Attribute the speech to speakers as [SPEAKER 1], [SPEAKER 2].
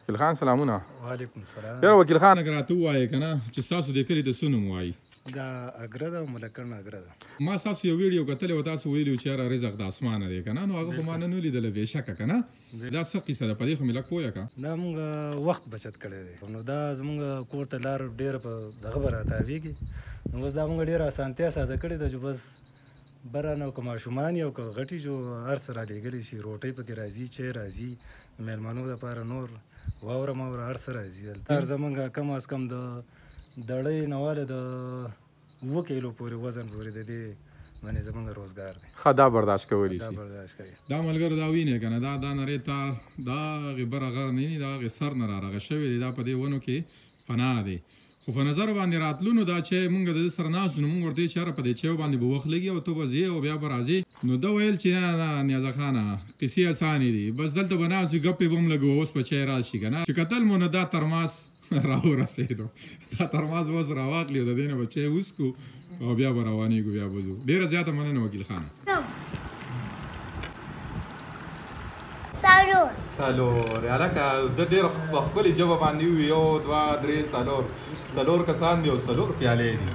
[SPEAKER 1] وکیل خان سلامونه.
[SPEAKER 2] وعلیکم السلام.
[SPEAKER 1] یاره وکیل خان اگر راته ووایې که نه چې ستاسو د کلي د څه نوم وایي؟
[SPEAKER 2] دا اګره ده، ملکڼ اګره ده.
[SPEAKER 1] ما ستاسو یو ویډیو کتلی و، تاسو ویلي چې یاره رزق د اسمانه دی که نه، نو هغه خو ما نه لیدله بېشکه که نه. دا څه قیصه ده؟ په دې خو مې لږ پویه که.
[SPEAKER 2] دا مونږ وخت بچت کړی دی، نو دا زمونږ کور ته لار ډېره په دغه به راتاویږي، نو بس دا مونږ ډېره اسانتیا ساده کړې ده چې بس بره نه که ماشومان یو که غټي جو هر څه رالېږلی شي، روټۍ پکې راځي، چای راځي، مېلمنو دپاره نور واوره ماوره هر څه راځي. دلته زمونږ کم از کم د دړۍ نه واله د 7 کیلو پورې وزن پورې د دې باندې زمونږ روزګار دی.
[SPEAKER 1] ښه دا برداشت کولی
[SPEAKER 2] دا
[SPEAKER 1] شي.
[SPEAKER 2] برداشت کوي.
[SPEAKER 1] دا ملګرو دا وینې که نه، دا نری تار دا هغې بره غر نه دي، دا هغې سر نه رارغه شوی دی، دا په دې ونو کې پناه دی. خو په نظر باندې راتلو نو دا چې مونږ د دې سره ناست نو مونږ ورته ویل چې یاره په دې چایو باندې به وخت لګي او ته به ځې او بیا به راځې. نو ده ویل چې نه نه نیازه خانه کیسې اسانې دي، بس دلته به ناست وي ګپې به هم لږ اوس په چای راشي که نه. چې کتل مو نو دا ترماس راورسېدو، دا ترماس به اوس راواخلي او د دې نه به چای وڅکو او بیا به روانېږو، بیا به ځو. ډېره زیاته مننه وکیل خانه. څلور هلکه ده ډېر په ښکلې ژبه باندې ووي، 1 2 3 څلور کسان دي او څلور پیالې دي.